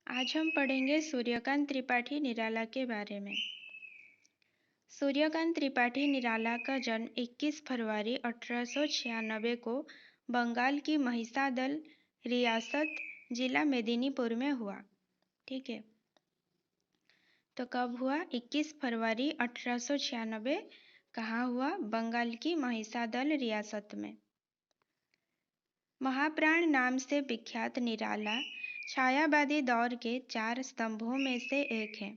आज हम पढ़ेंगे सूर्यकांत त्रिपाठी निराला के बारे में। सूर्यकांत त्रिपाठी निराला का जन्म 21 फरवरी 1896 को बंगाल की महिसादल रियासत जिला मेदिनीपुर में हुआ। ठीक है, तो कब हुआ? 21 फरवरी 1896। कहाँ हुआ? बंगाल की महिसादल रियासत में। महाप्राण नाम से विख्यात निराला छायावादी दौर के 4 स्तंभों में से एक है।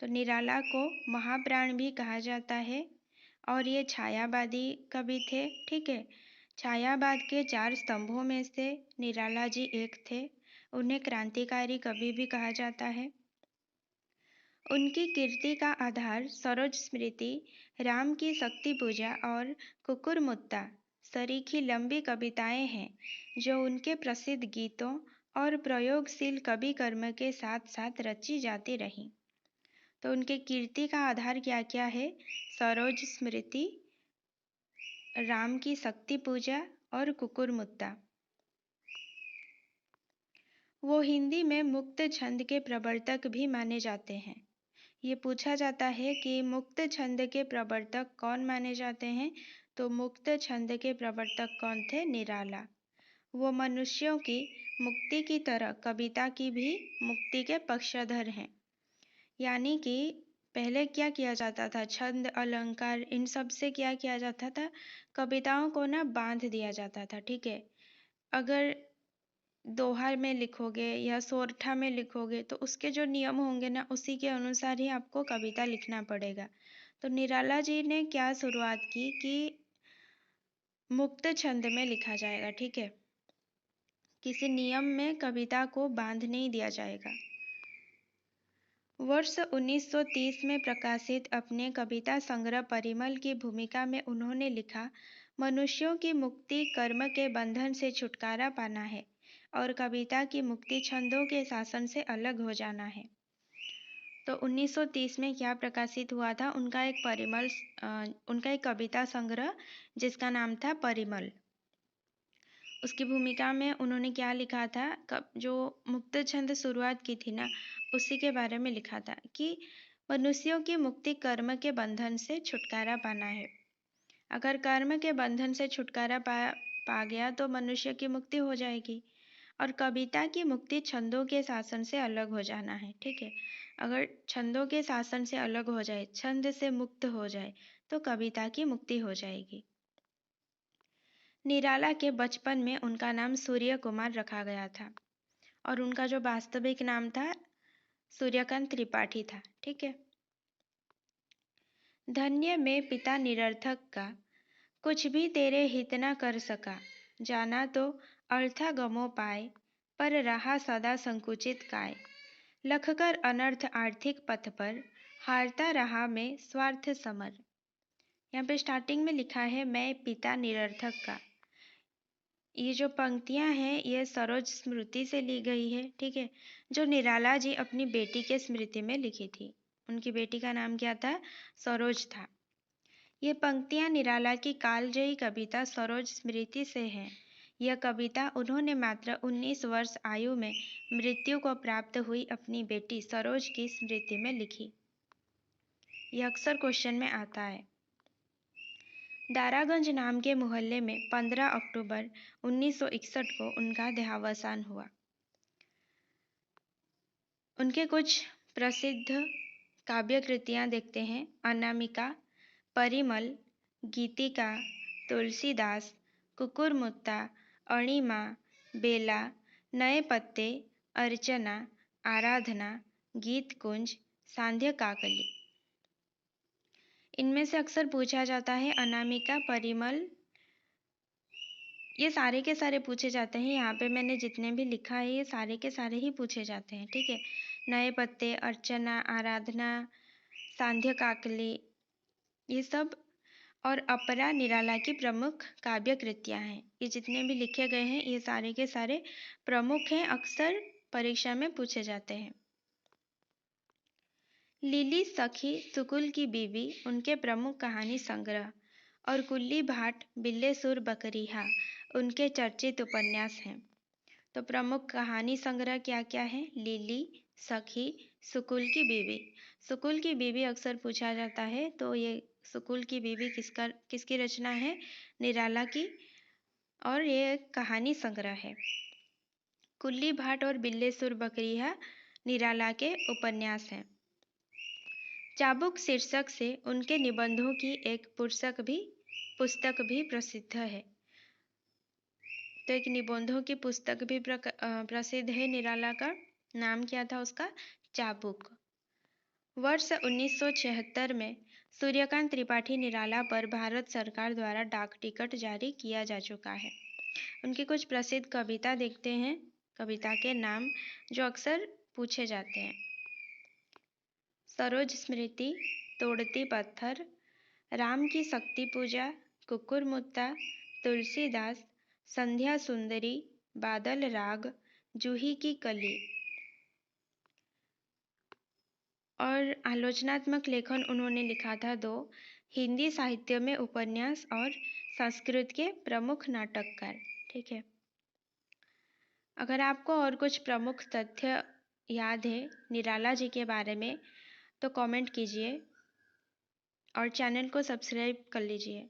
तो निराला को महाप्राण भी कहा जाता है और ये छायावादी कवि थे। ठीक है, छायावाद के 4 स्तंभों में से निराला जी एक थे। उन्हें क्रांतिकारी कवि भी कहा जाता है। उनकी कीर्ति का आधार सरोज स्मृति, राम की शक्ति पूजा और कुकुरमुत्ता सरीखी लंबी कविताएं हैं जो उनके प्रसिद्ध गीतों और प्रयोगशील कवि कर्म के साथ साथ रची जाती रहीं। तो उनके कीर्ति का आधार क्या क्या है? सरोज स्मृति, राम की शक्ति पूजा और कुकुरमुत्ता। वो हिंदी में मुक्त छंद के प्रवर्तक भी माने जाते हैं। ये पूछा जाता है कि मुक्त छंद के प्रवर्तक कौन माने जाते हैं? तो मुक्त छंद के प्रवर्तक कौन थे? निराला। वो मनुष्यों की मुक्ति की तरह कविता की भी मुक्ति के पक्षधर हैं। यानी कि पहले क्या किया जाता था? छंद, अलंकार, इन सब से क्या किया जाता था? कविताओं को ना बांध दिया जाता था। ठीक है, अगर दोहा में लिखोगे या सोरठा में लिखोगे तो उसके जो नियम होंगे ना, उसी के अनुसार ही आपको कविता लिखना पड़ेगा। तो निराला जी ने क्या शुरुआत की कि मुक्त छंद में लिखा जाएगा। ठीक है, किसी नियम में कविता को बांध नहीं दिया जाएगा। वर्ष 1930 में प्रकाशित अपने कविता संग्रह परिमल की भूमिका में उन्होंने लिखा, मनुष्यों की मुक्ति कर्म के बंधन से छुटकारा पाना है और कविता की मुक्ति छंदों के शासन से अलग हो जाना है। तो 1930 में क्या प्रकाशित हुआ था? उनका एक कविता संग्रह जिसका नाम था परिमल। उसकी भूमिका में उन्होंने क्या लिखा था? जो मुक्त छंद शुरुआत की थी ना, उसी के बारे में लिखा था कि मनुष्यों की मुक्ति कर्म के बंधन से छुटकारा पाना है। अगर कर्म के बंधन से छुटकारा पा गया तो मनुष्य की मुक्ति हो जाएगी। और कविता की मुक्ति छंदों के शासन से अलग हो जाना है। ठीक है, अगर छंदों के शासन से अलग हो जाए, छंद से मुक्त हो जाए, तो कविता की मुक्ति हो जाएगी। निराला के बचपन में उनका नाम सूर्य कुमार रखा गया था और उनका जो वास्तविक नाम था सूर्यकांत त्रिपाठी था। ठीक है, धन्य में पिता निरर्थक का, कुछ भी तेरे हित न कर सका, जाना तो अर्था गमो पाए, पर रहा सदा संकुचित काय, लखकर अनर्थ आर्थिक पथ पर, हारता रहा मैं स्वार्थ समर। यहाँ पे स्टार्टिंग में लिखा है मैं पिता निरर्थक का। ये जो पंक्तियां हैं ये सरोज स्मृति से ली गई है। ठीक है, जो निराला जी अपनी बेटी के स्मृति में लिखी थी। उनकी बेटी का नाम क्या था? सरोज था। ये पंक्तियां निराला की कालजयी कविता सरोज स्मृति से हैं। यह कविता उन्होंने मात्र 19 वर्ष आयु में मृत्यु को प्राप्त हुई अपनी बेटी सरोज की स्मृति में लिखी। यह अक्सर क्वेश्चन में आता है। दारागंज नाम के मोहल्ले में 15 अक्टूबर 1961 को उनका देहावसान हुआ। उनके कुछ प्रसिद्ध काव्य कृतियां देखते हैं। अनामिका, परिमल, गीतिका, तुलसीदास, कुकुरमुत्ता, अणिमा, बेला, नए पत्ते, अर्चना, आराधना, गीतकुंज, सांध्य काकली। इनमें से अक्सर पूछा जाता है अनामिका, परिमल, ये सारे के सारे पूछे जाते हैं। यहाँ पे मैंने जितने भी लिखा है ये सारे के सारे ही पूछे जाते हैं। ठीक है, नए पत्ते, अर्चना, आराधना, सांध्य काकली, ये सब और अपरा निराला की प्रमुख काव्य कृतियाँ हैं। ये जितने भी लिखे गए हैं ये सारे के सारे प्रमुख हैं, अक्सर परीक्षा में पूछे जाते हैं। लिली सखी, सुकुल की बीवी उनके प्रमुख कहानी संग्रह और कुल्ली भाट, बिल्ले सुर बकरिहा उनके चर्चित उपन्यास हैं। तो प्रमुख कहानी संग्रह क्या क्या है? लिली, सखी, सुकुल की बीवी। सुकुल की बीवी अक्सर पूछा जाता है, तो ये सुकुल की बीवी किसकी रचना है? निराला की, और ये एक कहानी संग्रह है। कुल्ली भाट और बिल्लेसुर बकरिया निराला के उपन्यास हैं। चाबुक शीर्षक से उनके निबंधों की एक पुस्तक भी प्रसिद्ध है। तो एक निबंधों की पुस्तक भी प्रसिद्ध है। निराला का नाम क्या था उसका? चाबुक। वर्ष 1976 में सूर्यकांत त्रिपाठी निराला पर भारत सरकार द्वारा डाक टिकट जारी किया जा चुका है। उनकी कुछ प्रसिद्ध कविता देखते हैं, कविता के नाम जो अक्सर पूछे जाते हैं। सरोज स्मृति, तोड़ती पत्थर, राम की शक्ति पूजा, कुकुर मुत्ता, तुलसीदास, संध्या सुंदरी, बादल राग, जूही की कली। और आलोचनात्मक लेखन उन्होंने लिखा था 2। हिंदी साहित्य में उपन्यास और संस्कृत के प्रमुख नाटककार। ठीक है। अगर आपको और कुछ प्रमुख तथ्य याद है निराला जी के बारे में तो कमेंट कीजिए और चैनल को सब्सक्राइब कर लीजिए।